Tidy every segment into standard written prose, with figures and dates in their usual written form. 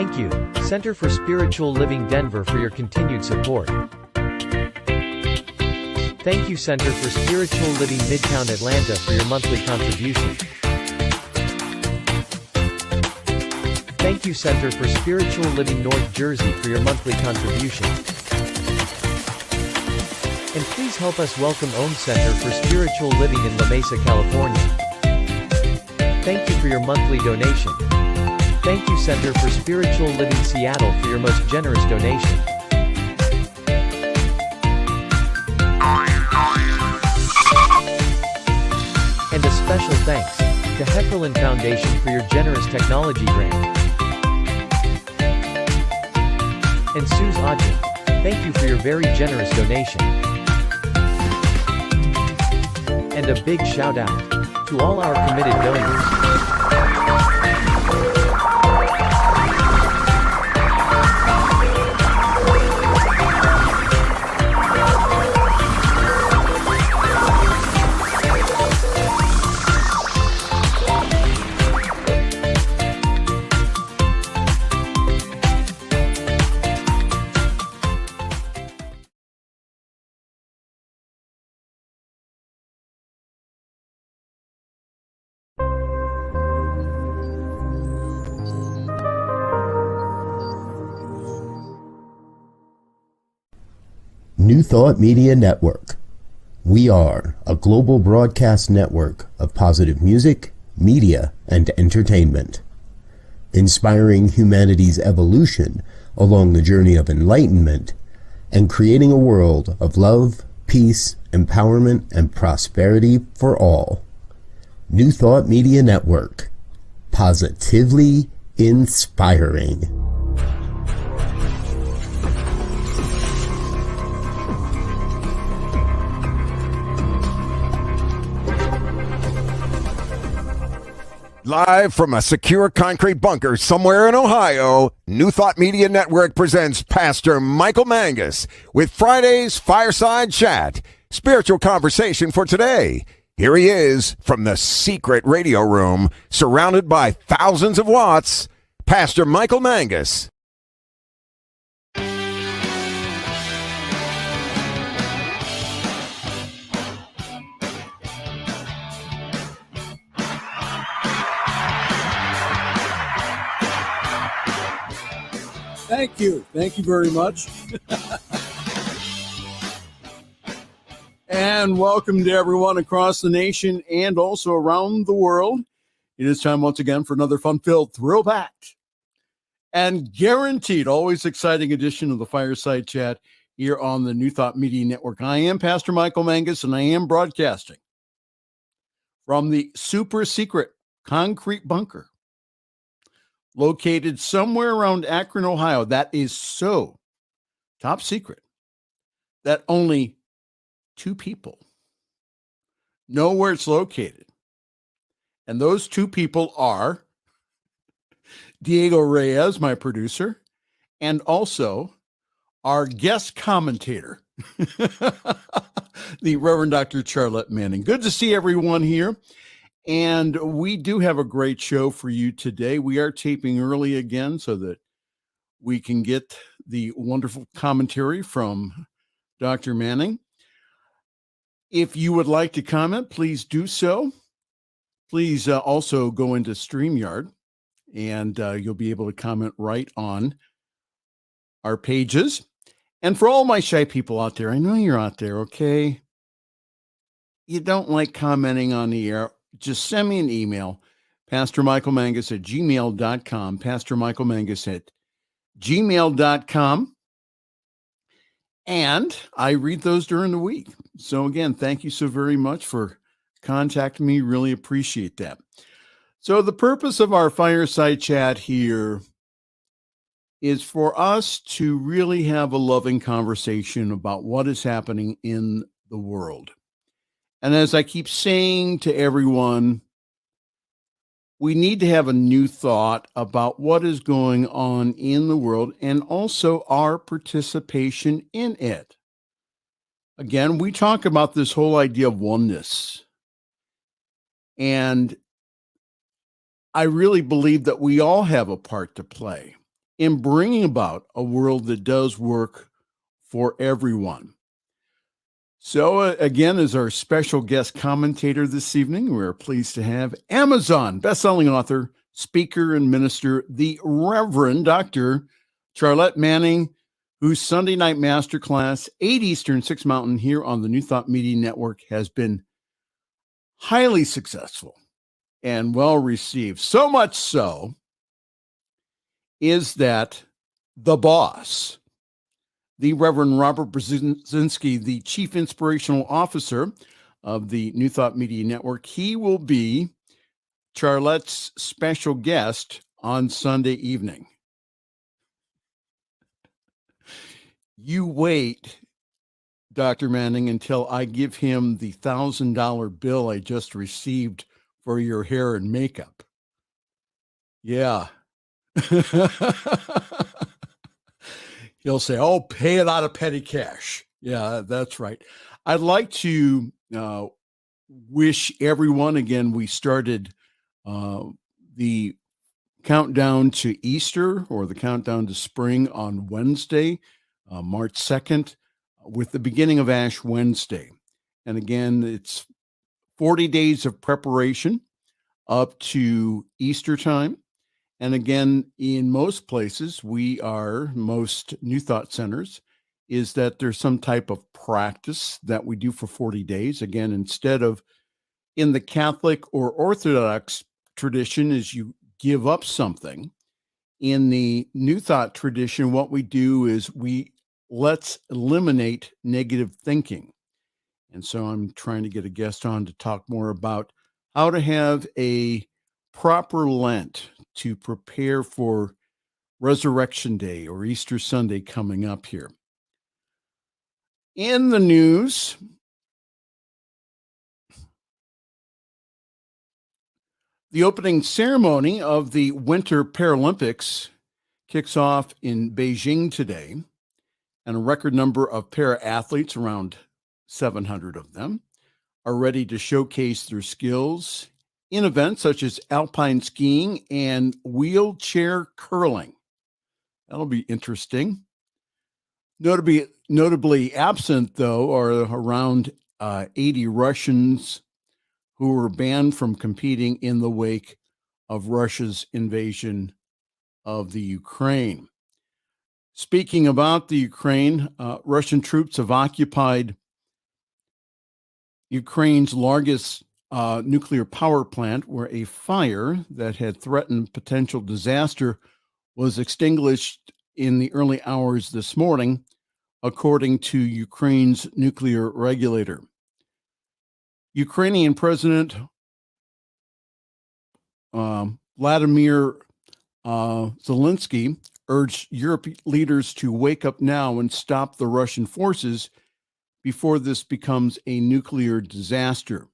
Thank you, Center for Spiritual Living Denver, for your continued support. Thank you, Center for Spiritual Living Midtown Atlanta, for your monthly contribution. Thank you, Center for Spiritual Living North Jersey, for your monthly contribution. And please help us welcome OWN Center for Spiritual Living in La Mesa, California. Thank you for your monthly donation. Thank you, Center for Spiritual Living Seattle, for your most generous donation. And a special thanks to Heckerland Foundation for your generous technology grant. And Suze Ajit, thank you for your very generous donation. And a big shout out to all our committed donors. New Thought Media Network. We are a global broadcast network of positive music, media, and entertainment, inspiring humanity's evolution along the journey of enlightenment and creating a world of love, peace, empowerment, and prosperity for all. New Thought Media Network. Positively inspiring. Live from a secure concrete bunker somewhere in Ohio, New Thought Media Network presents Pastor Michael Mangus with Friday's Fireside Chat, spiritual conversation for today. Here he is from the secret radio room, surrounded by thousands of watts, Pastor Michael Mangus. Thank you. Thank you very much. And welcome to everyone across the nation and also around the world. It is time once again for another fun-filled, thrill-packed, and guaranteed, always exciting edition of the Fireside Chat here on the New Thought Media Network. I am Pastor Michael Mangus, and I am broadcasting from the super secret concrete bunker located somewhere around Akron, Ohio. That is so top secret that only two people know where it's located. And those two people are Diego Reyes, my producer, and also our guest commentator, the Reverend Dr. Charlette Manning. Good to see everyone here. And we do have a great show for you today. We are taping early again so that we can get the wonderful commentary from Dr. Manning. If you would like to comment, please do so. Please also go into StreamYard, and you'll be able to comment right on our pages. And for all my shy people out there, I know you're out there, okay? You don't like commenting on the air, just send me an email, pastormichaelmangus@gmail.com, pastormichaelmangus@gmail.com. And I read those during the week. So again, thank you so very much for contacting me. Really appreciate that. So the purpose of our Fireside Chat here is for us to really have a loving conversation about what is happening in the world. And as I keep saying to everyone, we need to have a new thought about what is going on in the world and also our participation in it. Again, we talk about this whole idea of oneness. And I really believe that we all have a part to play in bringing about a world that does work for everyone. So again, as our special guest commentator this evening, we're pleased to have Amazon bestselling author, speaker, and minister, the Reverend Dr. Charlette Manning, whose Sunday night masterclass, 8 Eastern, 6 Mountain, here on the New Thought Media Network has been highly successful and well received. So much so is that the boss, the Reverend Robert Brzezinski, the Chief Inspirational Officer of the New Thought Media Network, he will be Charlette's special guest on Sunday evening. You wait, Dr. Manning, until I give him the $1,000 bill I just received for your hair and makeup. Yeah. He'll say, oh, pay it out of petty cash. Yeah, that's right. I'd like to wish everyone, again, we started the countdown to Easter, or the countdown to spring, on Wednesday, March 2nd, with the beginning of Ash Wednesday. And again, it's 40 days of preparation up to Easter time. And again, in most places, most New Thought centers, is that there's some type of practice that we do for 40 days. Again, instead of in the Catholic or Orthodox tradition is you give up something. In the New Thought tradition, what we do is let's eliminate negative thinking. And so I'm trying to get a guest on to talk more about how to have a proper Lent to prepare for Resurrection Day or Easter Sunday coming up here. In the news, the opening ceremony of the Winter Paralympics kicks off in Beijing today, and a record number of para-athletes, around 700 of them, are ready to showcase their skills in events such as alpine skiing and wheelchair curling. That'll be interesting. Notably absent, though, are around 80 Russians who were banned from competing in the wake of Russia's invasion of the Ukraine. Speaking about the Ukraine, Russian troops have occupied Ukraine's largest nuclear power plant, where a fire that had threatened potential disaster was extinguished in the early hours this morning, according to Ukraine's nuclear regulator. Ukrainian President Vladimir Zelensky urged Europe leaders to wake up now and stop the Russian forces before this becomes a nuclear disaster.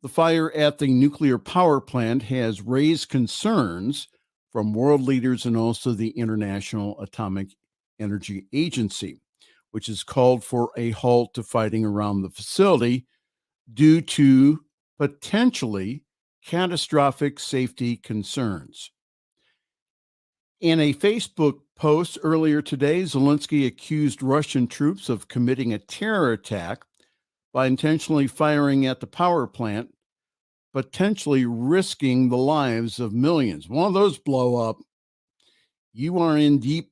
The fire at the nuclear power plant has raised concerns from world leaders and also the International Atomic Energy Agency, which has called for a halt to fighting around the facility due to potentially catastrophic safety concerns. In a Facebook post earlier today, Zelensky accused Russian troops of committing a terror attack by intentionally firing at the power plant, potentially risking the lives of millions. One of those blow up, you are in deep.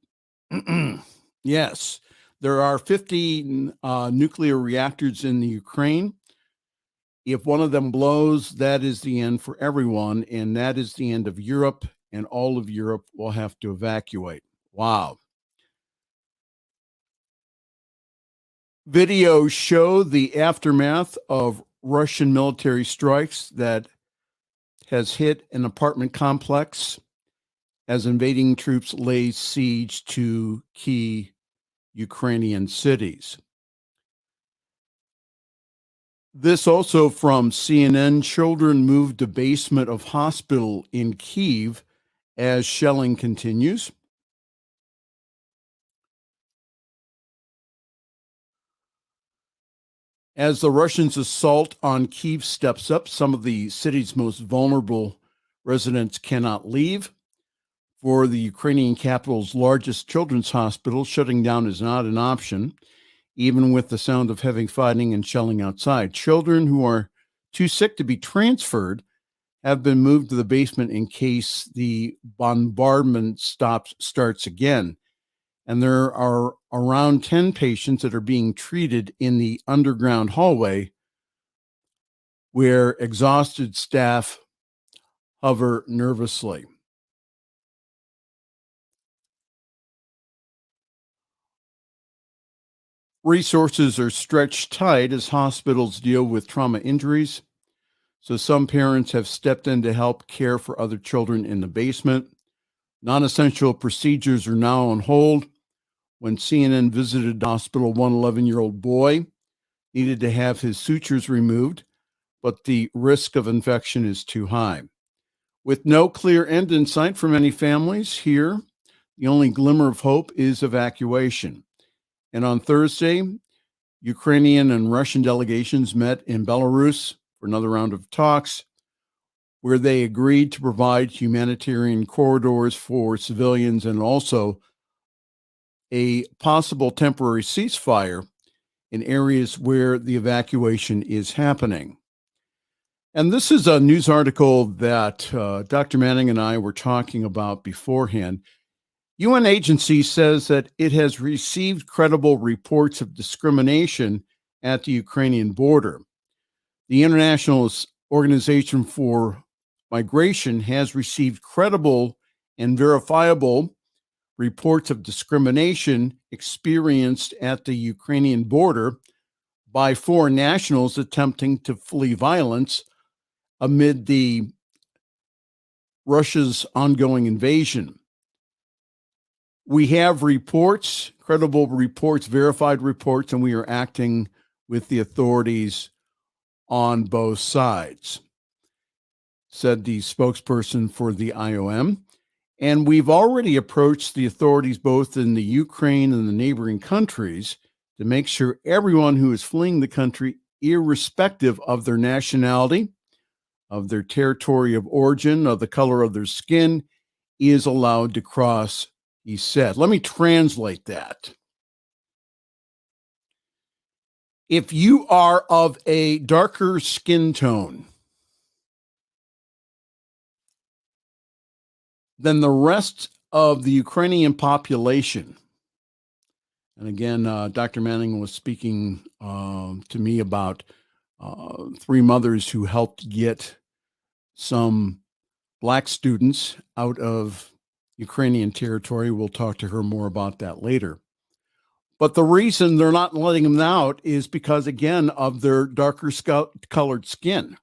Yes, there are 50 nuclear reactors in the Ukraine. If one of them blows, that is the end for everyone, and that is the end of Europe, and all of Europe will have to evacuate. Wow. Videos show the aftermath of Russian military strikes that has hit an apartment complex as invading troops lay siege to key Ukrainian cities. This also from CNN. Children moved to basement of hospital in Kyiv as shelling continues. As the Russians' assault on Kyiv steps up, some of the city's most vulnerable residents cannot leave. for the Ukrainian capital's largest children's hospital, shutting down is not an option, even with the sound of heavy fighting and shelling outside. Children who are too sick to be transferred have been moved to the basement in case the bombardment starts again. And there are around 10 patients that are being treated in the underground hallway where exhausted staff hover nervously. Resources are stretched tight as hospitals deal with trauma injuries. So some parents have stepped in to help care for other children in the basement. Non-essential procedures are now on hold. When CNN visited the hospital, one 11-year-old boy needed to have his sutures removed, but the risk of infection is too high. With no clear end in sight for many families here, the only glimmer of hope is evacuation. And on Thursday, Ukrainian and Russian delegations met in Belarus for another round of talks, where they agreed to provide humanitarian corridors for civilians and also a possible temporary ceasefire in areas where the evacuation is happening. And this is a news article that Dr. Manning and I were talking about beforehand. UN agency says that it has received credible reports of discrimination at the Ukrainian border. The International Organization for Migration has received credible and verifiable reports of discrimination experienced at the Ukrainian border by foreign nationals attempting to flee violence amid Russia's ongoing invasion. We have reports, credible reports, verified reports, and we are acting with the authorities on both sides, said the spokesperson for the IOM. And we've already approached the authorities both in the Ukraine and the neighboring countries to make sure everyone who is fleeing the country, irrespective of their nationality, of their territory of origin, of the color of their skin, is allowed to cross, he said. Let me translate that. If you are of a darker skin tone than the rest of the Ukrainian population, and again, Dr. Manning was speaking to me about 3 mothers who helped get some Black students out of Ukrainian territory. We'll talk to her more about that later. But the reason they're not letting them out is because, again, of their darker colored skin,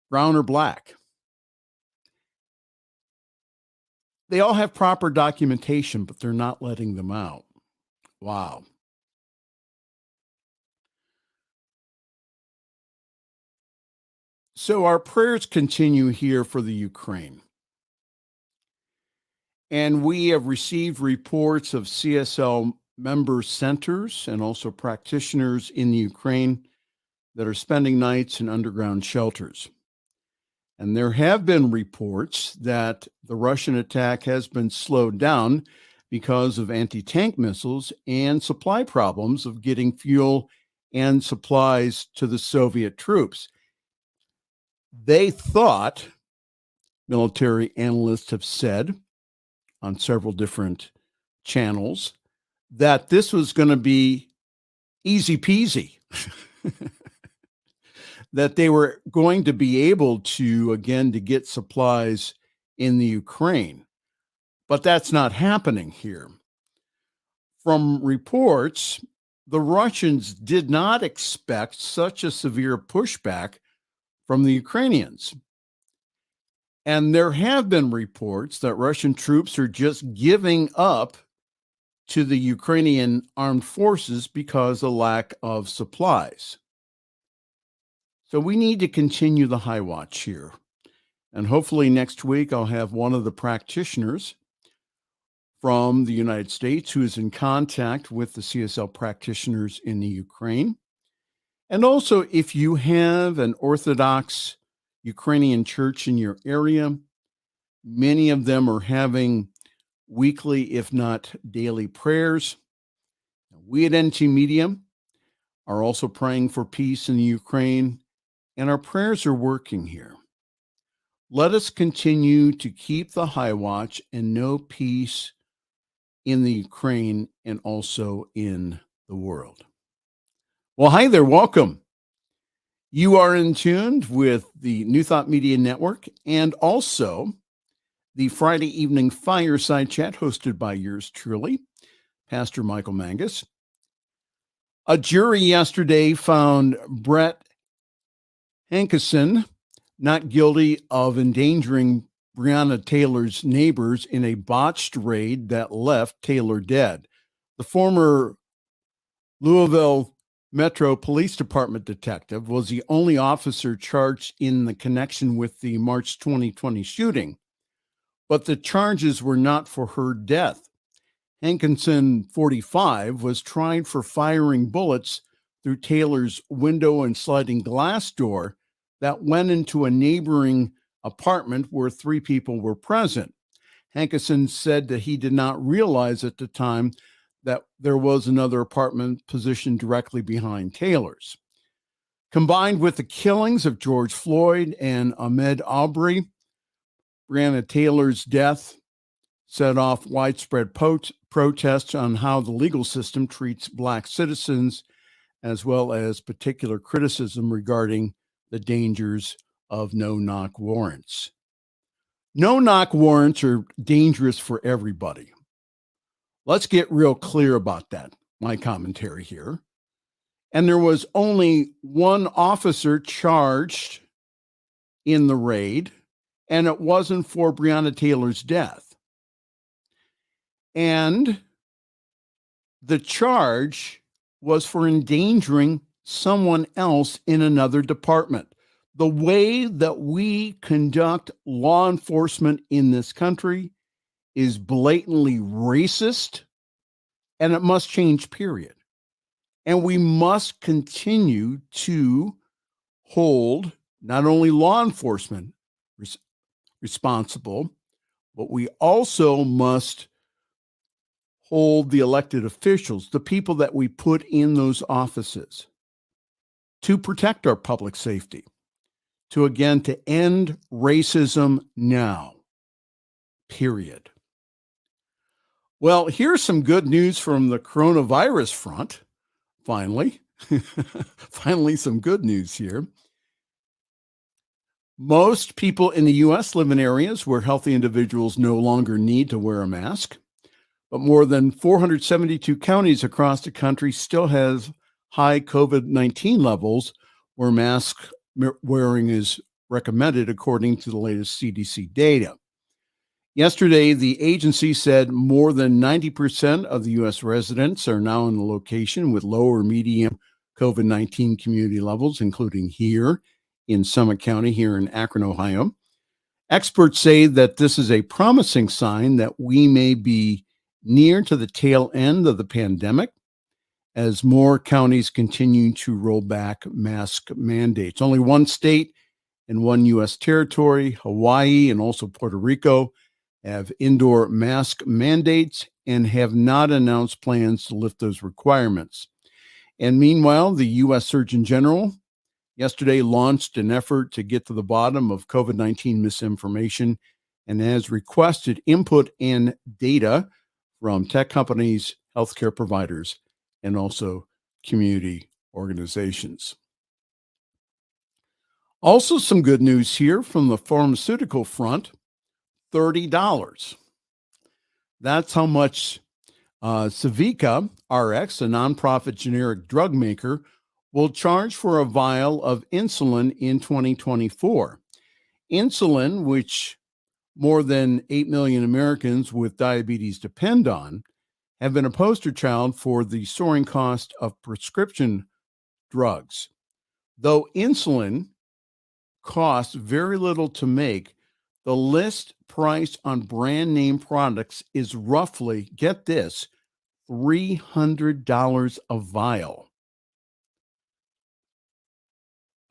brown or black. They all have proper documentation, but they're not letting them out. Wow. So our prayers continue here for the Ukraine. And we have received reports of CSL member centers and also practitioners in the Ukraine that are spending nights in underground shelters. And there have been reports that the Russian attack has been slowed down because of anti-tank missiles and supply problems of getting fuel and supplies to the Soviet troops. They thought, military analysts have said on several different channels, that this was going to be easy peasy, that they were going to be able to, again, to get supplies in the Ukraine. But that's not happening here. From reports, the Russians did not expect such a severe pushback from the Ukrainians. And there have been reports that Russian troops are just giving up to the Ukrainian armed forces because of lack of supplies. So we need to continue the high watch here. And hopefully next week I'll have one of the practitioners from the United States who is in contact with the CSL practitioners in the Ukraine. And also, if you have an Orthodox Ukrainian church in your area, Many of them are having weekly, if not daily prayers. We at NT Media are also praying for peace in the Ukraine, and our prayers are working here. Let us continue to keep the high watch and know peace in the Ukraine and also in the world. Well, hi there. Welcome. You are in tune with the New Thought Media Network and also the Friday evening Fireside Chat hosted by yours truly, Pastor Michael Mangus. A jury yesterday found Brett Hankison not guilty of endangering Breonna Taylor's neighbors in a botched raid that left Taylor dead. The former Louisville Metro Police Department detective was the only officer charged in the connection with the March 2020 shooting, but the charges were not for her death. Hankinson, 45, was tried for firing bullets through Taylor's window and sliding glass door that went into a neighboring apartment where 3 people were present. Hankinson said that he did not realize at the time that there was another apartment positioned directly behind Taylor's. Combined with the killings of George Floyd and Ahmaud Arbery, Breonna Taylor's death set off widespread protests on how the legal system treats Black citizens, as well as particular criticism regarding the dangers of no-knock warrants. No-knock warrants are dangerous for everybody. Let's get real clear about that, my commentary here. And there was only one officer charged in the raid, and it wasn't for Breonna Taylor's death. And the charge was for endangering someone else in another department. The way that we conduct law enforcement in this country is blatantly racist, and it must change, period. And we must continue to hold not only law enforcement responsible, but we also must hold the elected officials, the people that we put in those offices, to protect our public safety, to end racism now, period. Well, here's some good news from the coronavirus front. Finally, some good news here. Most people in the U.S. live in areas where healthy individuals no longer need to wear a mask, but more than 472 counties across the country still have high COVID-19 levels where mask wearing is recommended, according to the latest CDC data. Yesterday, the agency said more than 90% of the U.S. residents are now in a location with low or medium COVID-19 community levels, including here in Summit County, here in Akron, Ohio. Experts say that this is a promising sign that we may be near to the tail end of the pandemic as more counties continue to roll back mask mandates. Only one state and one U.S. territory, Hawaii and also Puerto Rico, have indoor mask mandates and have not announced plans to lift those requirements. And meanwhile, the U.S. Surgeon General yesterday launched an effort to get to the bottom of COVID-19 misinformation and has requested input and data from tech companies, healthcare providers, and also community organizations. Also, some good news here from the pharmaceutical front, $30. That's how much Civica RX, a nonprofit generic drug maker, will charge for a vial of insulin in 2024. Insulin, which more than 8 million Americans with diabetes depend on, have been a poster child for the soaring cost of prescription drugs. Though insulin costs very little to make, the list price on brand name products is roughly, get this, $300 a vial.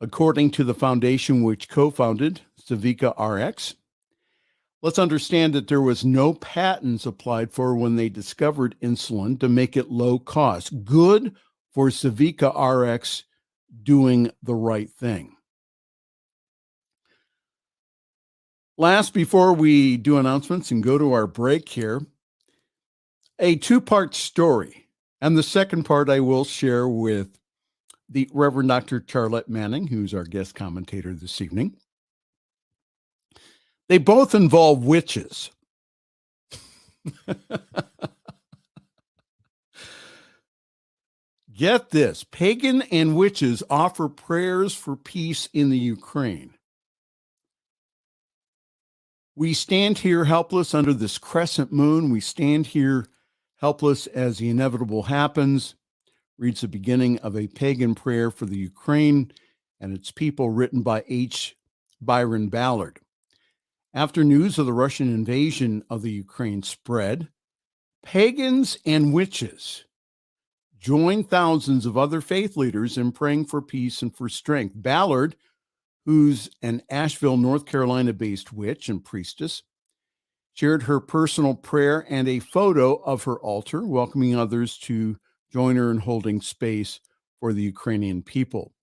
According to the foundation which co-founded Civica RX, Let's understand that there was no patents applied for when they discovered insulin to make it low cost. Good for Civica RX doing the right thing. Last, before we do announcements and go to our break here, a two-part story. And the second part I will share with the Reverend Dr. Charlette Manning, who's our guest commentator this evening. They both involve witches. Get this, pagan and witches offer prayers for peace in the Ukraine. We stand here helpless under this crescent moon. We stand here helpless as the inevitable happens. Reads the beginning of a pagan prayer for the Ukraine and its people, written by H. Byron Ballard. After news of the Russian invasion of the Ukraine spread, pagans and witches joined thousands of other faith leaders in praying for peace and for strength. Ballard, who's an Asheville, North Carolina-based witch and priestess, shared her personal prayer and a photo of her altar, welcoming others to join her in holding space for the Ukrainian people.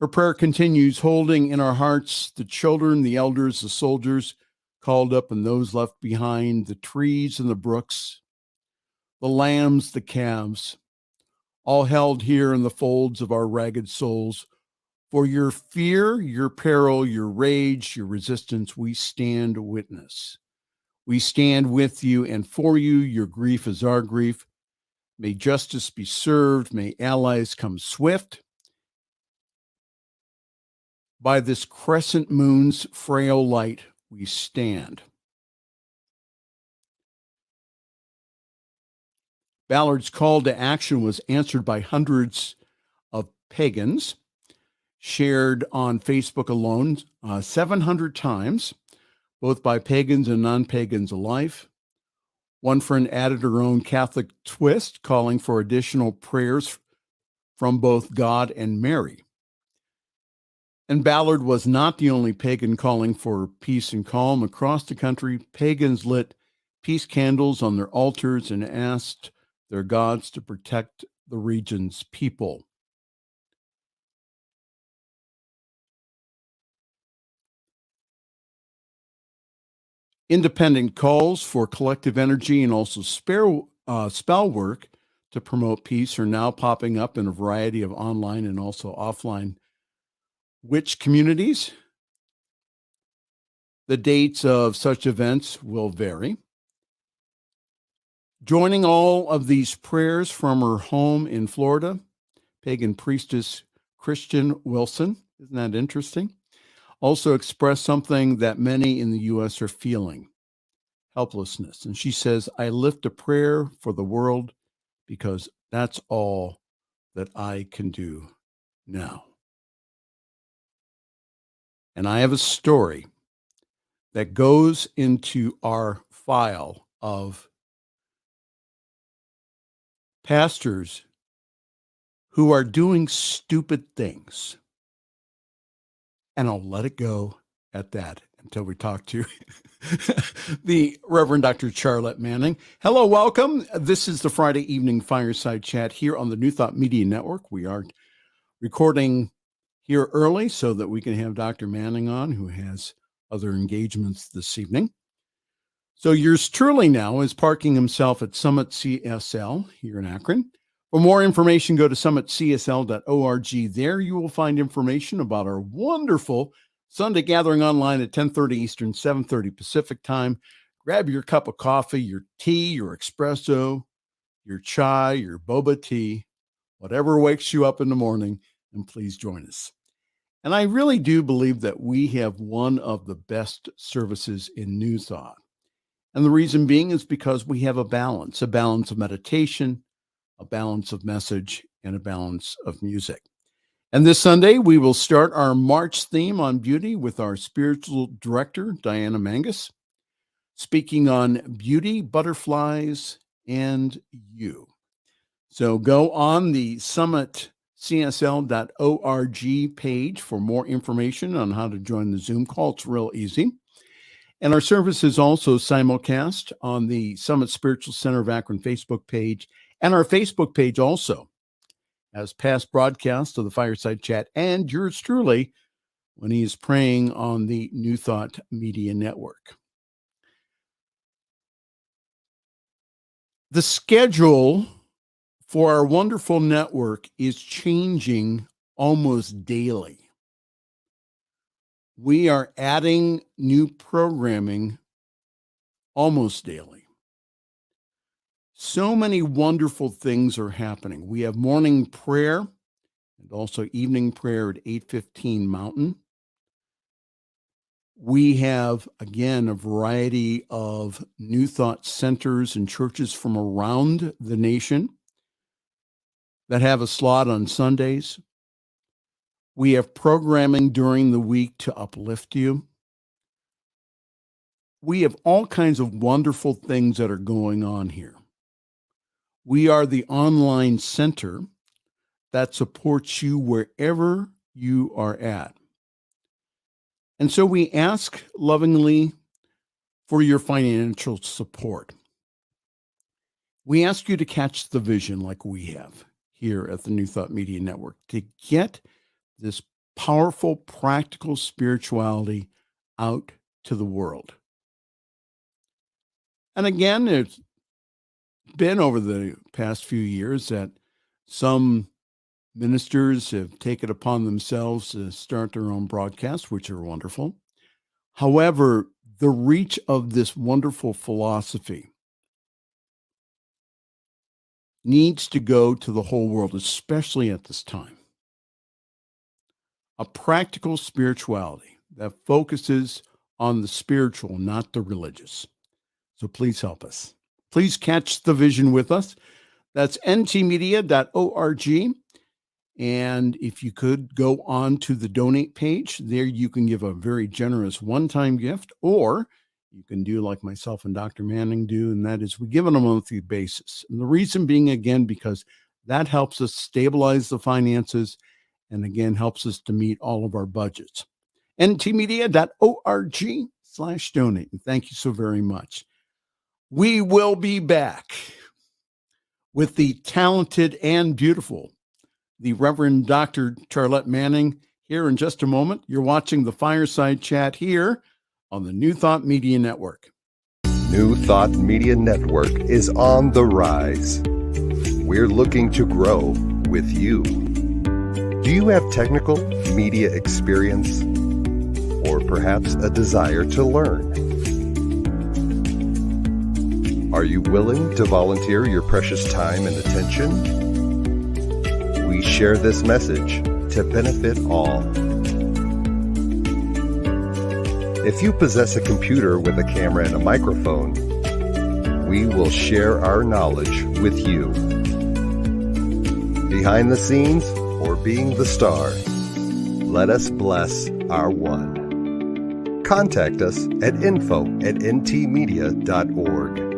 Her prayer continues, holding in our hearts the children, the elders, the soldiers called up and those left behind, the trees and the brooks, the lambs, the calves, all held here in the folds of our ragged souls. For your fear, your peril, your rage, your resistance, we stand witness. We stand with you and for you. Your grief is our grief. May justice be served. May allies come swift. By this crescent moon's frail light, we stand. Ballard's call to action was answered by hundreds of pagans, shared on Facebook alone 700 times, both by pagans and non-pagans alike. One friend added her own Catholic twist, calling for additional prayers from both God and Mary. And Ballard was not the only pagan calling for peace and calm. Across the country, pagans lit peace candles on their altars and asked their gods to protect the region's people. Independent calls for collective energy and also spell work to promote peace are now popping up in a variety of online and also offline witch communities. The dates of such events will vary. Joining all of these prayers from her home in Florida, pagan priestess Christian Wilson. Isn't that interesting? Also expressed something that many in the U.S. are feeling, helplessness. And she says, I lift a prayer for the world because that's all that I can do now. And I have a story that goes into our file of pastors who are doing stupid things. And I'll let it go at that until we talk to the Reverend Dr. Charlette Manning. Hello, welcome. This is the Friday evening Fireside Chat here on the New Thought Media Network. We are recording here early so that we can have Dr. Manning on, who has other engagements this evening. So yours truly now is parking himself at Summit CSL here in Akron. For more information, go to summitcsl.org. There you will find information about our wonderful Sunday gathering online at 10:30 Eastern, 7:30 Pacific time. Grab your cup of coffee, your tea, your espresso, your chai, your boba tea, whatever wakes you up in the morning, and please join us. And I really do believe that we have one of the best services in New Thought. And the reason being is because we have a balance of meditation, a balance of message, and a balance of music. And this Sunday, we will start our March theme on beauty with our spiritual director, Diana Mangus, speaking on beauty, butterflies, and you. So go on the summitcsl.org page for more information on how to join the Zoom call. It's real easy. And our service is also simulcast on the Summit Spiritual Center of Akron Facebook page, and our Facebook page also has past broadcasts of the Fireside Chat and yours truly when he is praying on the New Thought Media Network. The schedule for our wonderful network is changing almost daily. We are adding new programming almost daily. So many wonderful things are happening. We have morning prayer and also evening prayer at 8:15 Mountain. We have, again, a variety of New Thought centers and churches from around the nation that have a slot on Sundays. We have programming during the week to uplift you. We have all kinds of wonderful things that are going on here. We are the online center that supports you wherever you are at. And so we ask lovingly for your financial support. We ask you to catch the vision like we have here at the New Thought Media Network to get this powerful, practical spirituality out to the world. And again, it's been over the past few years that some ministers have taken upon themselves to start their own broadcasts, which are wonderful. However, the reach of this wonderful philosophy needs to go to the whole world, especially at this time. A practical spirituality that focuses on the spiritual, not the religious. So please help us. Please catch the vision with us. That's ntmedia.org. And if you could go on to the donate page, there you can give a very generous one-time gift, or you can do like myself and Dr. Manning do, and that is we give on a monthly basis. And the reason being, again, because that helps us stabilize the finances and, again, helps us to meet all of our budgets. ntmedia.org/donate. And thank you so very much. We will be back with the talented and beautiful, the Reverend Dr. Charlette Manning, here in just a moment. You're watching the Fireside Chat here on the New Thought Media Network. New Thought Media Network is on the rise. We're looking to grow with you. Do you have technical media experience or perhaps a desire to learn? Are you willing to volunteer your precious time and attention? We share this message to benefit all. If you possess a computer with a camera and a microphone, we will share our knowledge with you. Behind the scenes or being the star, let us bless our one. Contact us at info@ntmedia.org.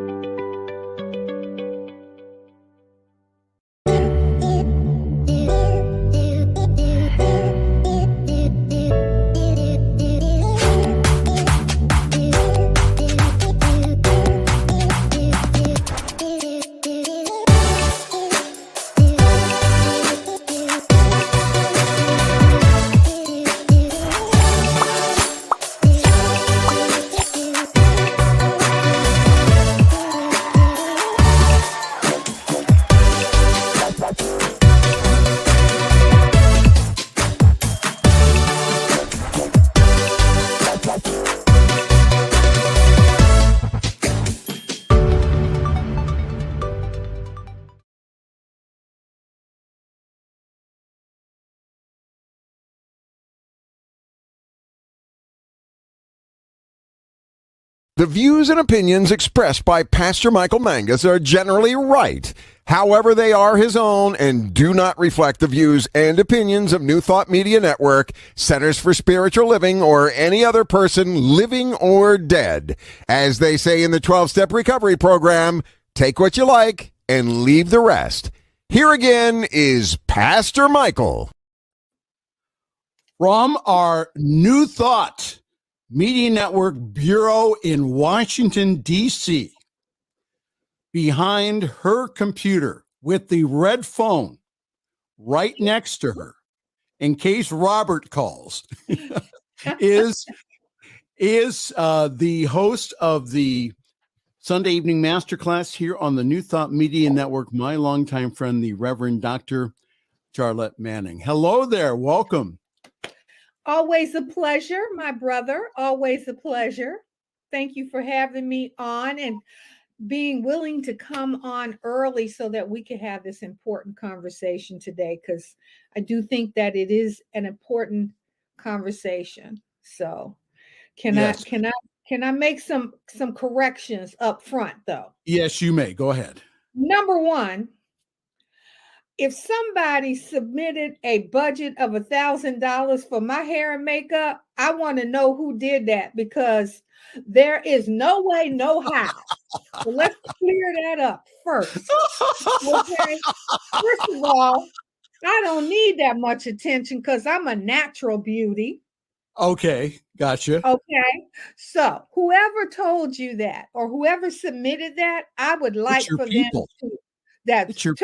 The views and opinions expressed by Pastor Michael Mangus are generally right. However, they are his own and do not reflect the views and opinions of New Thought Media Network, Centers for Spiritual Living, or any other person living or dead. As they say in the 12-Step Recovery Program, take what you like and leave the rest. Here again is Pastor Michael. From our New Thought Media Network Bureau in Washington, D.C., behind her computer with the red phone right next to her, in case Robert calls, is the host of the Sunday Evening Masterclass here on the New Thought Media Network, my longtime friend, the Reverend Dr. Charlette Manning. Hello there. Welcome. Always a pleasure, my brother. Always a pleasure. Thank you for having me on and being willing to come on early so that we can have this important conversation today, because I do think that it is an important conversation. So can I make some corrections up front though? Yes, you may. Go ahead. Number one, if somebody submitted a budget of $1,000 for my hair and makeup, I want to know who did that, because there is no way, no how. So let's clear that up first. Okay. First of all, I don't need that much attention because I'm a natural beauty. Okay, gotcha. Okay. So whoever told you that or whoever submitted that, I would like for people. them to. That's your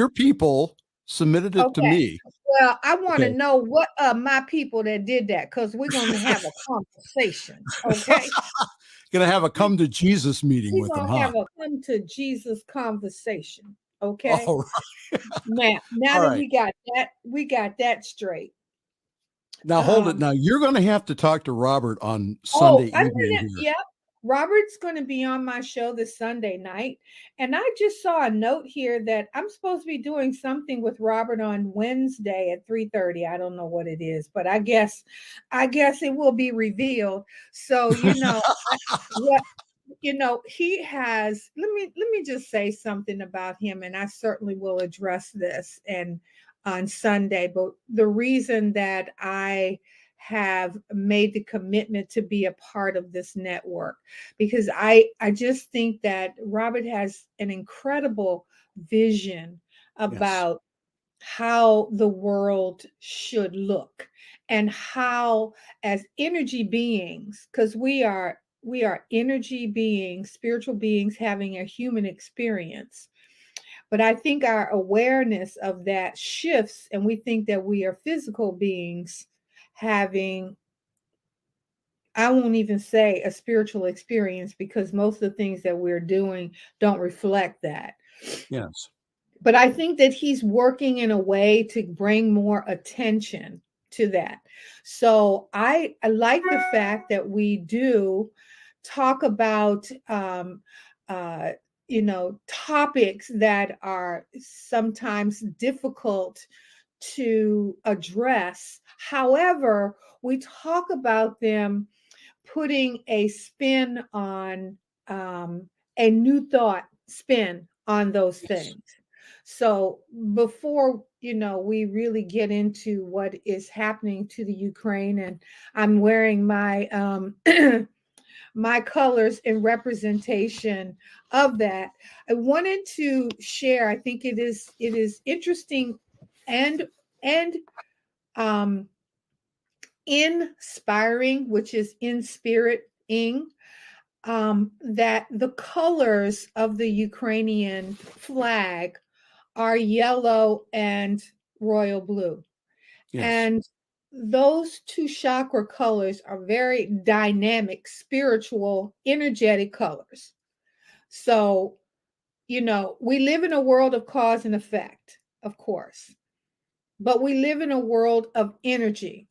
people submitted it to me. Well, I want to know what my people that did that, because we're going to have a conversation. Okay. Gonna have a come to Jesus meeting with them, We're going to have a come to Jesus conversation. Okay. All right. Now that we got that straight. Now hold it. Now you're going to have to talk to Robert on Sunday evening. Yep. Robert's going to be on my show this Sunday night. And I just saw a note here that I'm supposed to be doing something with Robert on Wednesday at 3:30. I don't know what it is, but I guess it will be revealed. So, he has, let me just say something about him, and I certainly will address this and on Sunday. But the reason that I have made the commitment to be a part of this network, because I just think that Robert has an incredible vision about how the world should look, and how, as energy beings, because we are energy beings, spiritual beings having a human experience. But I think our awareness of that shifts, and we think that we are physical beings having, I won't even say a spiritual experience, because most of the things that we're doing don't reflect that. Yes. But I think that he's working in a way to bring more attention to that. So I like the fact that we do talk about topics that are sometimes difficult to address. However, we talk about them putting a spin on a new thought spin on those things. So before we really get into what is happening to the Ukraine, and I'm wearing my my colors in representation of that, I wanted to share. I think it is interesting and inspiring, which is inspiriting, that the colors of the Ukrainian flag are yellow and royal blue. Yes. And those two chakra colors are very dynamic, spiritual, energetic colors. So, we live in a world of cause and effect, of course, but we live in a world of energy,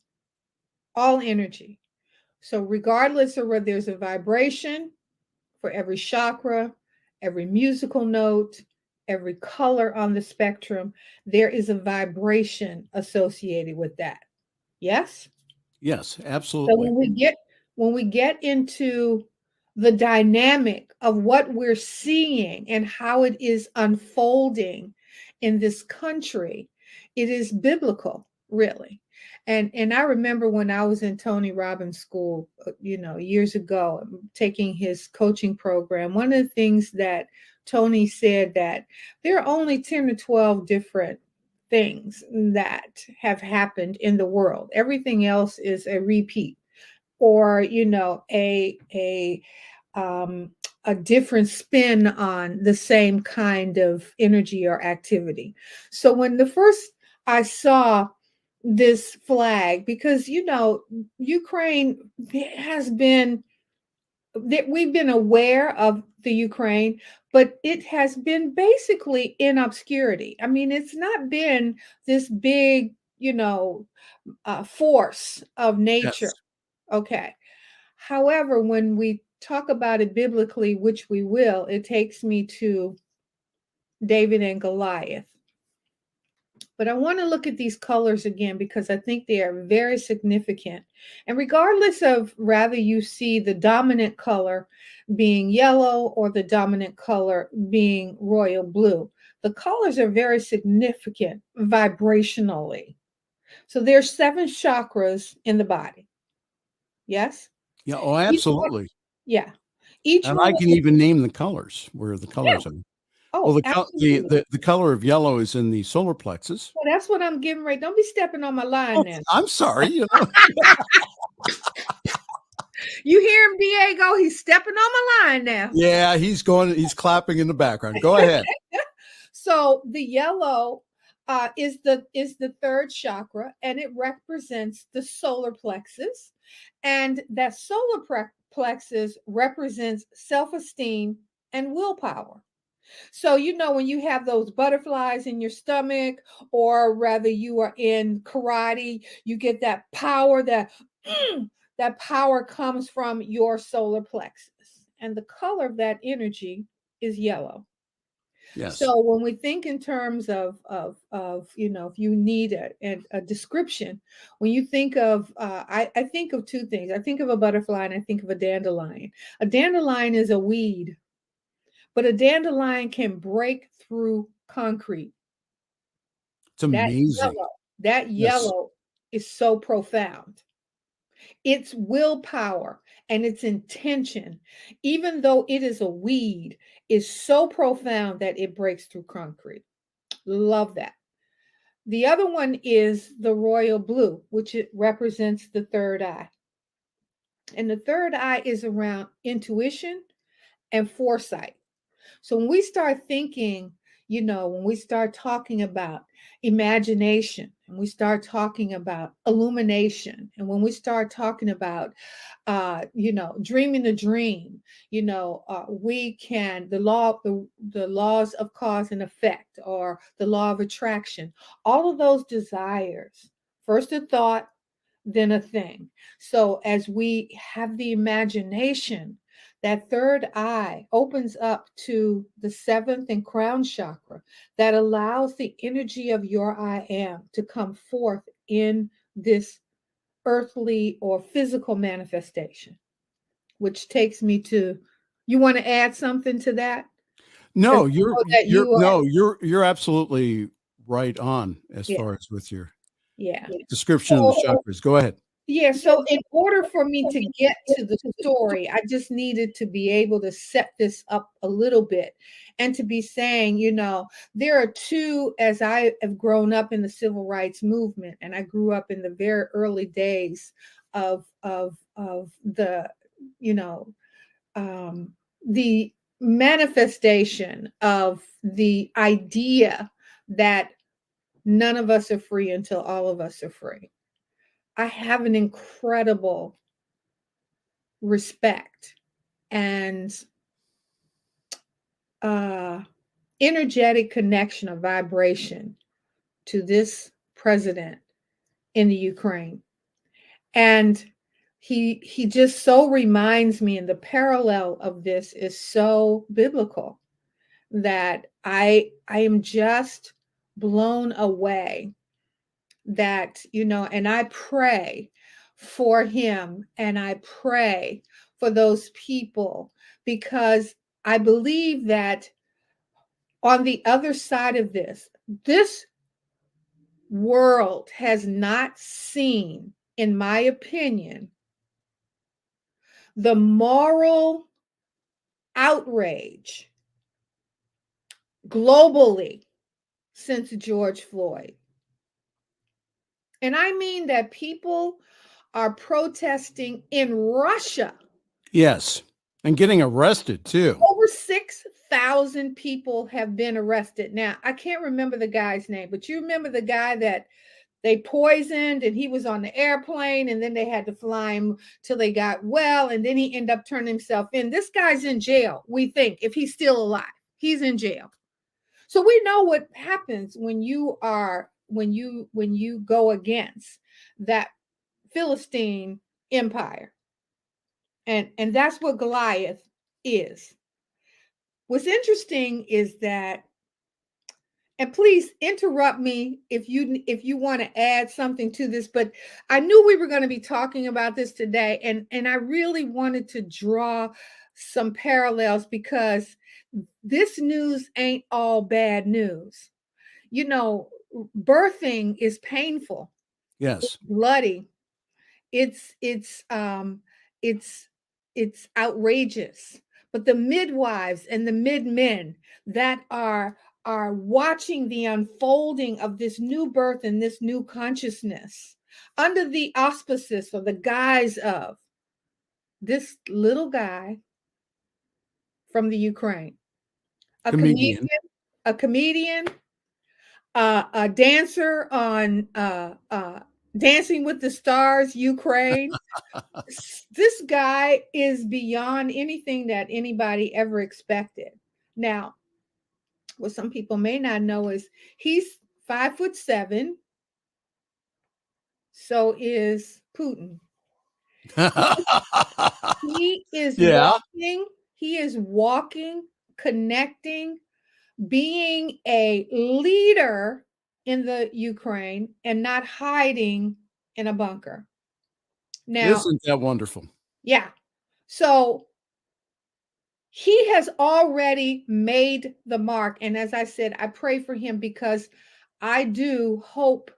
all energy. So regardless of whether there's a vibration for every chakra, every musical note, every color on the spectrum, there is a vibration associated with that. Yes? Yes, absolutely. So when we get into the dynamic of what we're seeing and how it is unfolding in this country, it is biblical, really. And I remember when I was in Tony Robbins' school, years ago, taking his coaching program, one of the things that Tony said, that there are only 10 or 12 different things that have happened in the world. Everything else is a repeat. or a different spin on the same kind of energy or activity. So when the first I saw this flag, because Ukraine has been that we've been aware of the Ukraine, but it has been basically in obscurity. I mean, it's not been this big, force of nature. Yes. Okay. However, when we talk about it biblically, which we will, it takes me to David and Goliath. But I want to look at these colors again because I think they are very significant. And regardless of whether you see the dominant color being yellow or the dominant color being royal blue, the colors are very significant vibrationally. So there's 7 chakras in the body. Yes? Yeah. Oh, Each one, absolutely. yeah. Each And one I of can the, even name the colors where the yeah. colors are. Well, Oh, absolutely. the color of yellow is in the solar plexus. Well, that's what I'm getting right. Don't be stepping on my line Oh, now. I'm sorry. You hear him, Diego? He's stepping on my line now. Yeah, he's clapping in the background. Go ahead. So the yellow is the third chakra, and it represents the solar plexus, and that solar plexus represents self-esteem and willpower. So, when you have those butterflies in your stomach, or rather you are in karate, you get that power, that power comes from your solar plexus. And the color of that energy is yellow. Yes. So when we think in terms of if you need a description, when you think of, I think of 2 things. I think of a butterfly and I think of a dandelion. A dandelion is a weed, but a dandelion can break through concrete. It's amazing. That Yes. yellow is so profound. Its willpower and its intention, even though it is a weed, is so profound that it breaks through concrete. Love that. The other one is the royal blue, which it represents the third eye. And the third eye is around intuition and foresight. So when we start thinking, when we start talking about imagination, and we start talking about illumination, and when we start talking about, dreaming the dream, we can, the laws of cause and effect, or the law of attraction, all of those desires, first a thought, then a thing. So as we have the imagination, that third eye opens up to the 7th and crown chakra that allows the energy of your I am to come forth in this earthly or physical manifestation, which takes me to, you want to add something to that? No, you're absolutely right on as far as with your description of the chakras. Go ahead. Yeah, so in order for me to get to the story, I just needed to be able to set this up a little bit and to be saying, there are 2, as I have grown up in the civil rights movement, and I grew up in the very early days of the, the manifestation of the idea that none of us are free until all of us are free. I have an incredible respect and energetic connection of vibration to this president in the Ukraine. And he just so reminds me, and the parallel of this is so biblical, that I am just blown away that, and I pray for him, and I pray for those people, because I believe that on the other side of this world has not seen, in my opinion, the moral outrage globally since George Floyd. And I mean that people are protesting in Russia. Yes. And getting arrested too. Over 6,000 people have been arrested. Now, I can't remember the guy's name, but you remember the guy that they poisoned and he was on the airplane and then they had to fly him till they got well. And then he ended up turning himself in. This guy's in jail, we think, if he's still alive. He's in jail. So we know what happens when you go against that Philistine empire. And that's what Goliath is. What's interesting is that, and please interrupt me if you want to add something to this, but I knew we were going to be talking about this today, and I really wanted to draw some parallels because this news ain't all bad news. You know, birthing is painful. Yes. It's bloody. It's outrageous. But the midwives and the midmen that are watching the unfolding of this new birth and this new consciousness under the auspices or the guise of this little guy from the Ukraine, a comedian, a dancer on Dancing with the Stars, Ukraine. This guy is beyond anything that anybody ever expected. Now, what some people may not know is he's 5'7". So is Putin. He is walking. He is walking, connecting, being a leader in the Ukraine and not hiding in a bunker. Now, isn't that wonderful? Yeah. So he has already made the mark. And as I said, I pray for him because I do hope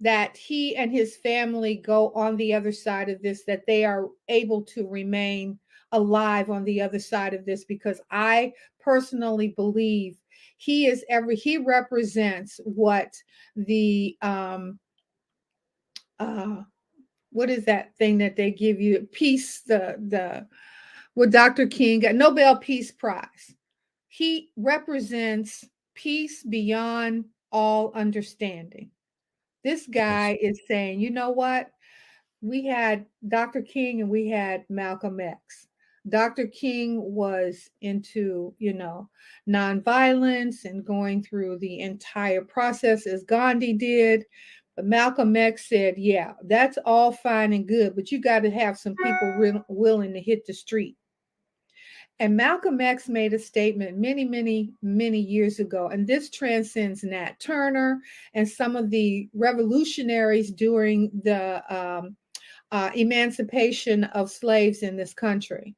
that he and his family go on the other side of this, that they are able to remain alive on the other side of this, because I personally believe he represents what the what is that thing that they give you? Peace, what Dr. King got, Nobel Peace Prize. He represents peace beyond all understanding. This guy is saying, you know what? We had Dr. King and we had Malcolm X. Dr. King was into, nonviolence and going through the entire process as Gandhi did. But Malcolm X said, yeah, that's all fine and good, but you got to have some people willing to hit the street. And Malcolm X made a statement many, many, many years ago, and this transcends Nat Turner and some of the revolutionaries during the emancipation of slaves in this country.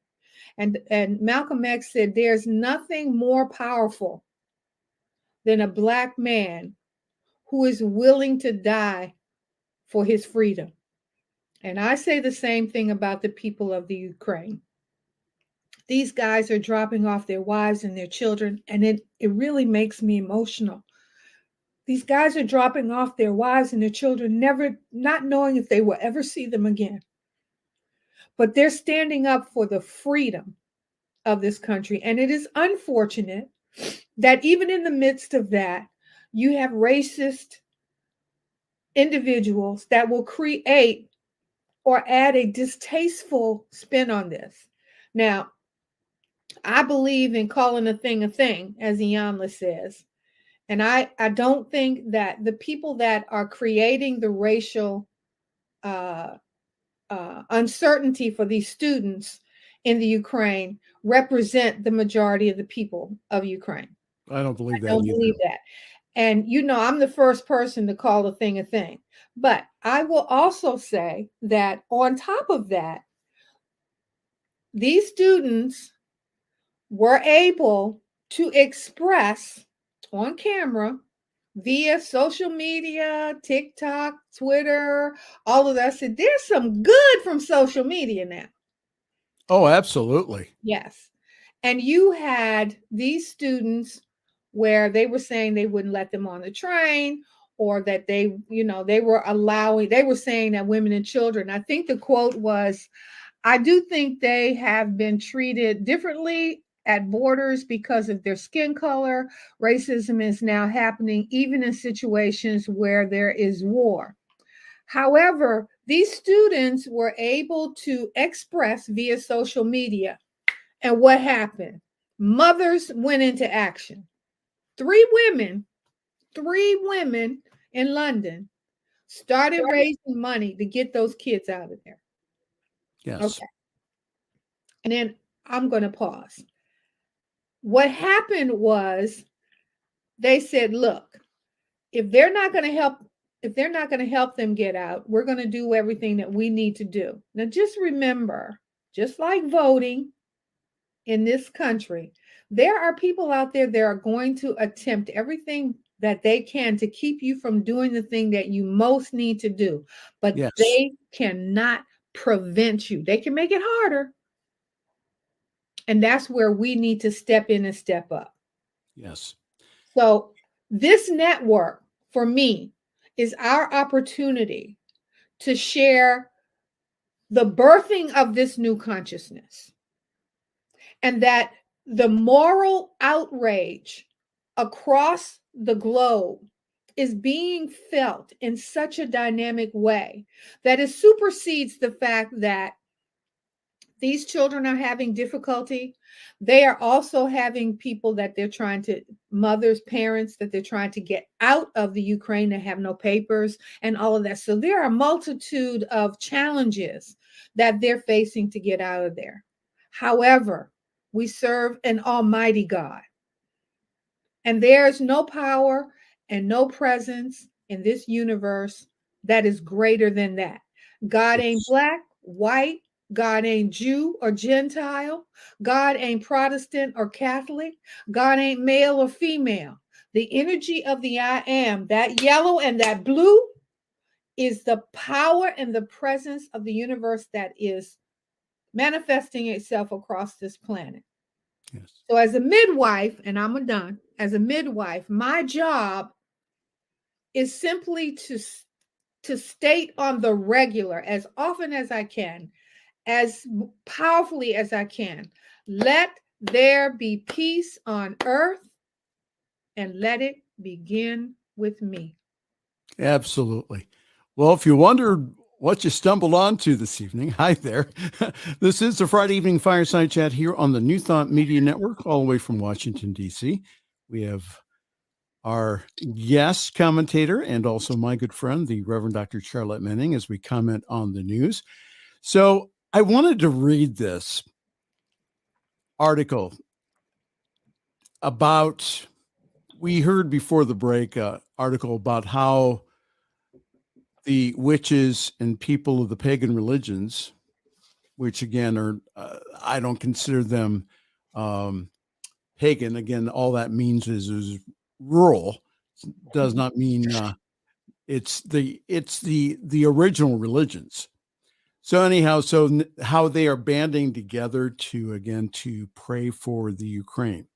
And Malcolm X said, there's nothing more powerful than a Black man who is willing to die for his freedom. And I say the same thing about the people of the Ukraine. These guys are dropping off their wives and their children, and it really makes me emotional. These guys are dropping off their wives and their children, not knowing if they will ever see them again. But they're standing up for the freedom of this country. And it is unfortunate that even in the midst of that, you have racist individuals that will create or add a distasteful spin on this. Now, I believe in calling a thing, as Iyanla says. And I don't think that the people that are creating the racial uncertainty for these students in the Ukraine represent the majority of the people of Ukraine. I don't believe that. I don't believe that. And, I'm the first person to call a thing. But I will also say that on top of that, these students were able to express on camera via social media, TikTok, Twitter, all of that. I said, there's some good from social media now. Oh, absolutely. Yes. And you had these students where they were saying they wouldn't let them on the train, or that they, they were saying that women and children, I think the quote was, I do think they have been treated differently at borders because of their skin color. Racism is now happening even in situations where there is war. However, these students were able to express via social media. And what happened? Mothers went into action. Three women in London started raising money to get those kids out of there. Yes. Okay. And then I'm going to pause. What happened was they said, look, if they're not going to help them get out, we're going to do everything that we need to do. Now, just remember, just like voting in this country, there are people out there that are going to attempt everything that they can to keep you from doing the thing that you most need to do. But yes, they cannot prevent you. They can make it harder. And that's where we need to step in and step up. Yes. So this network, for me, is our opportunity to share the birthing of this new consciousness, and that the moral outrage across the globe is being felt in such a dynamic way that it supersedes the fact that these children are having difficulty. They are also having people that they're trying to, mothers, parents, that they're trying to get out of the Ukraine that have no papers and all of that. So there are a multitude of challenges that they're facing to get out of there. However, we serve an almighty God. And there's no power and no presence in this universe that is greater than that. God ain't black, white. God ain't Jew or Gentile. God ain't Protestant or Catholic. God ain't male or female. The energy of the I am, that yellow and that blue, is the power and the presence of the universe that is manifesting itself across this planet. Yes. So as a midwife, and I'm done, as a midwife, my job is simply to state on the regular, as often as I can, as powerfully as I can, let there be peace on earth, and let it begin with me. Absolutely. Well, if you wondered what you stumbled onto this evening, hi there. This is the Friday evening Fireside Chat here on the New Thought Media Network, all the way from Washington, D.C. We have our guest commentator and also my good friend, the Reverend Dr. Charlette Manning, as we comment on the news. So I wanted to read this article about, we heard before the break, article about how the witches and people of the pagan religions, which again are, I don't consider them pagan. Again, all that means is rural. Does not mean it's the original religions. So anyhow, how they are banding together to pray for the Ukraine.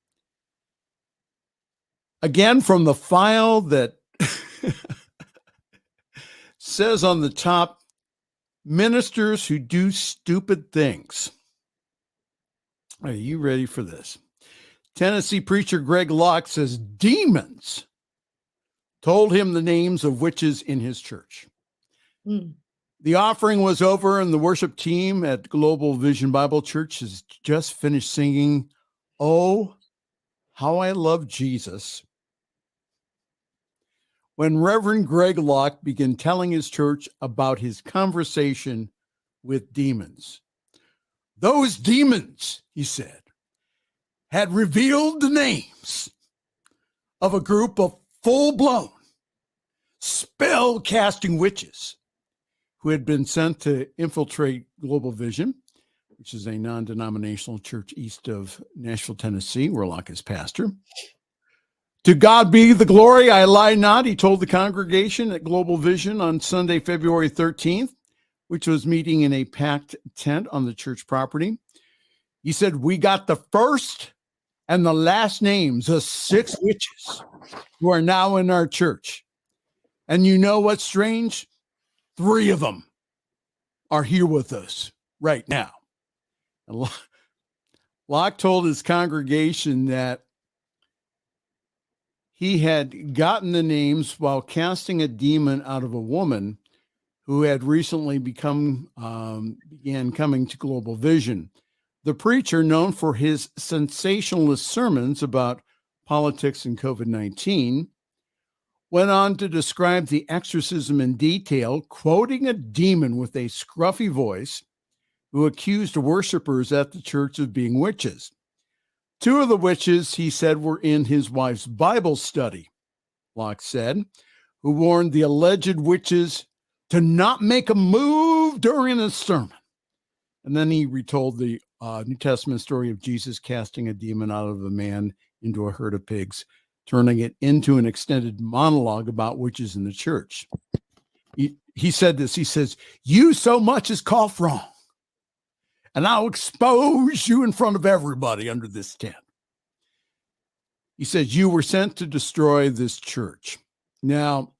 Again, from the file that says on the top, ministers who do stupid things. Are you ready for this? Tennessee preacher Greg Locke says demons told him the names of witches in his church. The offering was over, and the worship team at Global Vision Bible Church has just finished singing, "Oh, How I Love Jesus," when Reverend Greg Locke began telling his church about his conversation with demons. Those demons, he said, had revealed the names of a group of full-blown, spell-casting witches who had been sent to infiltrate Global Vision, which is a non-denominational church east of Nashville, Tennessee, where Locke is pastor. To God be the glory, I lie not, he told the congregation at Global Vision on Sunday, February 13th, which was meeting in a packed tent on the church property. He said, we got the first and the last names of 6 witches who are now in our church. And you know what's strange? 3 of them are here with us right now. And Locke told his congregation that he had gotten the names while casting a demon out of a woman who had recently began coming to Global Vision. The preacher, known for his sensationalist sermons about politics and COVID-19, went on to describe the exorcism in detail, quoting a demon with a scruffy voice who accused worshipers at the church of being witches. 2 of the witches, he said, were in his wife's Bible study, Locke said, who warned the alleged witches to not make a move during the sermon. And then he retold the New Testament story of Jesus casting a demon out of a man into a herd of pigs, turning it into an extended monologue about witches in the church. He said this, he says, "You so much as cough wrong, and I'll expose you in front of everybody under this tent." He says, "You were sent to destroy this church." Now,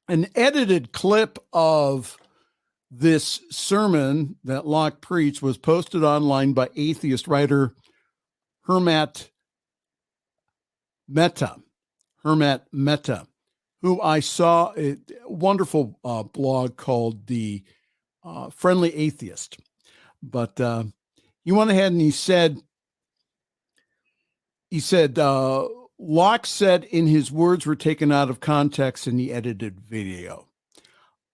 an edited clip of this sermon that Locke preached was posted online by atheist writer Hermat Mehta, who I saw a wonderful blog called The Friendly Atheist. But he went ahead and he said, Locke said in his words were taken out of context in the edited video.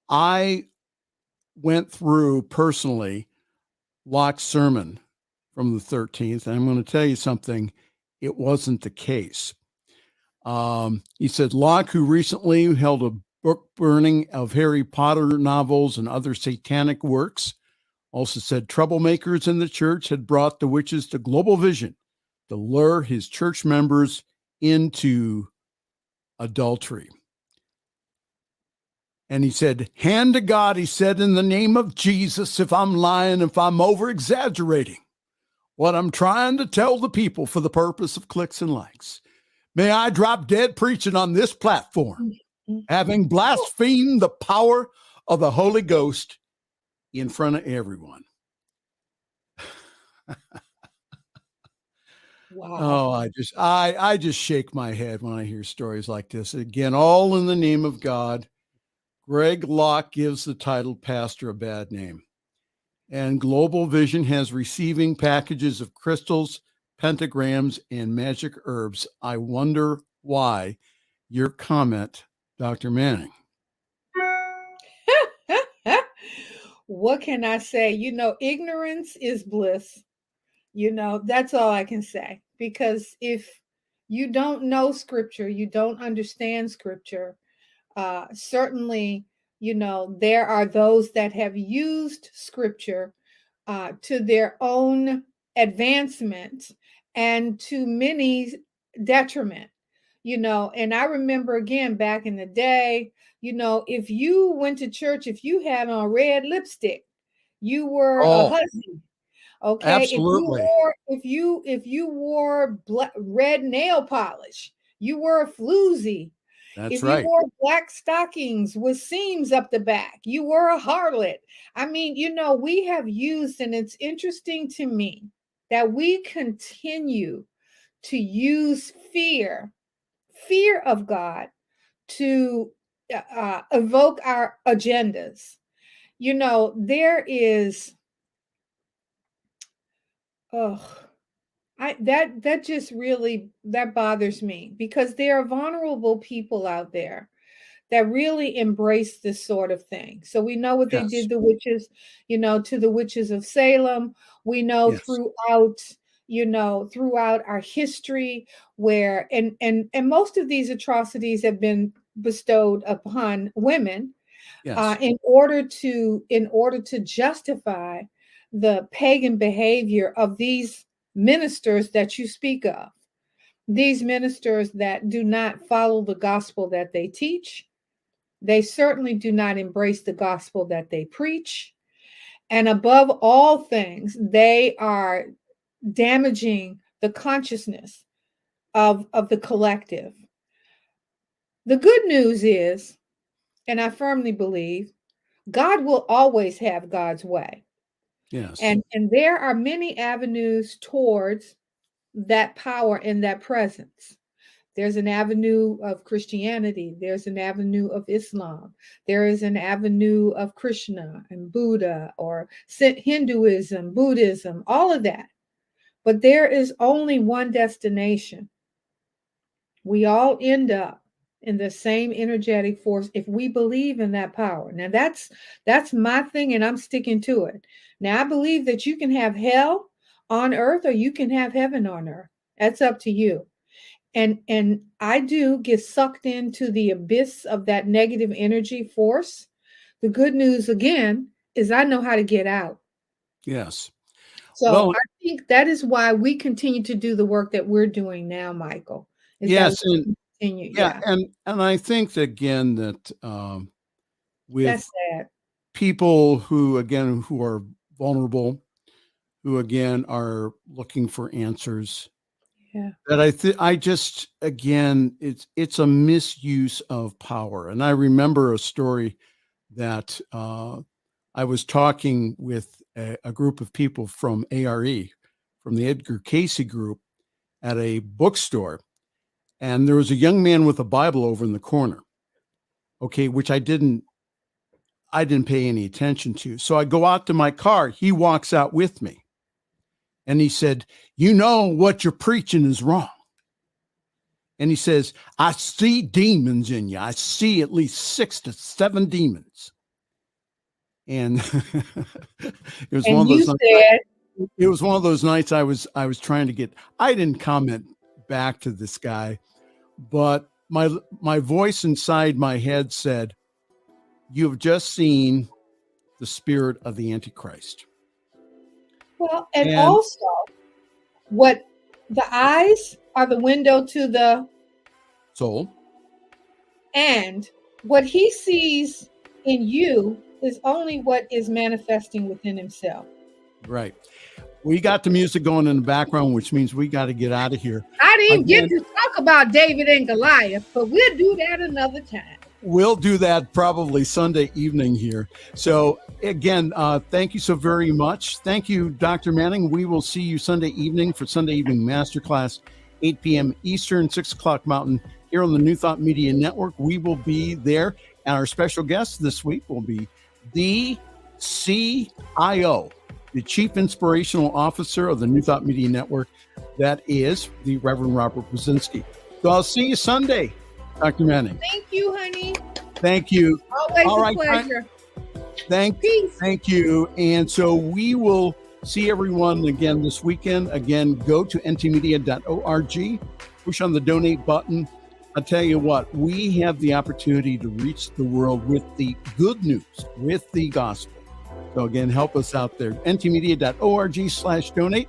I went through personally Locke's sermon from the 13th, and I'm going to tell you something. It wasn't the case. He said, Locke, who recently held a book burning of Harry Potter novels and other satanic works, also said troublemakers in the church had brought the witches to Global Vision to lure his church members into adultery. And he said, hand to God, he said, in the name of Jesus, if I'm lying, if I'm over-exaggerating what I'm trying to tell the people for the purpose of clicks and likes, may I drop dead preaching on this platform, having blasphemed the power of the Holy Ghost in front of everyone. Wow. Oh, I just shake my head when I hear stories like this. Again, all in the name of God. Greg Locke gives the title pastor a bad name. And Global Vision has receiving packages of crystals, pentagrams, and magic herbs. I wonder why. Your comment, Dr. Manning. What can I say? Ignorance is bliss. That's all I can say. Because if you don't know scripture, you don't understand scripture, certainly, there are those that have used scripture to their own advancement and to many's detriment, and I remember again back in the day, if you went to church, if you had on red lipstick, you were a hussy. Okay. Absolutely. If you wore red nail polish, you were a floozy. That's if right. You wore black stockings with seams up the back, you were a harlot. I mean, we have used, and it's interesting to me that we continue to use fear of God to evoke our agendas. There is, that just really, that bothers me, because there are vulnerable people out there that really embrace this sort of thing. So we know what they did the witches, to the witches of Salem. We know throughout our history where, and most of these atrocities have been bestowed upon women, in order to justify the pagan behavior of these ministers that you speak of, these ministers that do not follow the gospel that they teach. They certainly do not embrace the gospel that they preach. And above all things, they are damaging the consciousness of the collective. The good news is and I firmly believe God will always have God's way. Yes. And there are many avenues towards that power and that presence. There's an avenue of Christianity. There's an avenue of Islam. There is an avenue of Krishna and Buddha, or Hinduism, Buddhism, all of that. But there is only one destination. We all end up in the same energetic force if we believe in that power. Now that's my thing, and I'm sticking to it. Now I believe that you can have hell on earth or you can have heaven on earth. That's up to you. And I do get sucked into the abyss of that negative energy force. The good news, again, is I know how to get out. Yes. So I think that is why we continue to do the work that we're doing now, Michael. Yes. And continue. And I think that, again, that with that's sad. People who are vulnerable, who again are looking for answers. Yeah. That I just, again, it's a misuse of power. And I remember a story that I was talking with a group of people from ARE, from the Edgar Casey group, at a bookstore. And there was a young man with a Bible over in the corner. Okay, which I didn't pay any attention to. So I go out to my car. He walks out with me. And he said, "You know what you're preaching is wrong." And he says, "I see demons in you. I see at least 6 to 7 demons." And it was one of those nights. It was one of those nights I was trying to get. I didn't comment back to this guy, but my voice inside my head said, "You have just seen the spirit of the Antichrist." Well, and also, what the eyes are the window to the soul, and what he sees in you is only what is manifesting within himself. Right. We got the music going in the background, which means we got to get out of here. I didn't get to talk about David and Goliath, but we'll do that another time. We'll do that probably Sunday evening here. So again, thank you so very much. Thank you, Dr. Manning. We will see you Sunday evening for Sunday Evening Masterclass, 8 p.m. Eastern, 6 o'clock Mountain, here on the New Thought Media Network. We will be there. And our special guest this week will be the CIO, the Chief Inspirational Officer of the New Thought Media Network. That is the Reverend Robert Brzezinski. So I'll see you Sunday, Dr. Manning. Thank you, honey. Thank you. Always a pleasure. Thank you. And so we will see everyone again this weekend. Again, go to ntmedia.org, push on the donate button. I'll tell you what, we have the opportunity to reach the world with the good news, with the gospel. So again, help us out there. ntmedia.org/donate.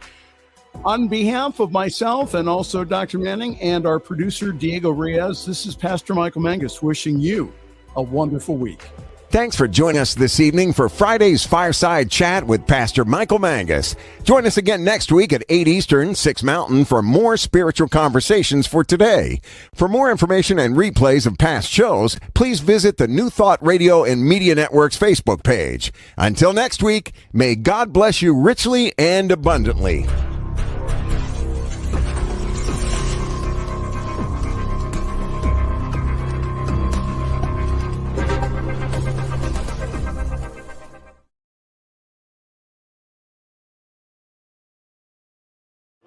On behalf of myself and also Dr. Manning and our producer, Diego Reyes, this is Pastor Michael Mangus wishing you a wonderful week. Thanks for joining us this evening for Friday's Fireside Chat with Pastor Michael Mangus. Join us again next week at 8 Eastern, 6 Mountain for more spiritual conversations for today. For more information and replays of past shows, please visit the New Thought Radio and Media Network's Facebook page. Until next week, may God bless you richly and abundantly.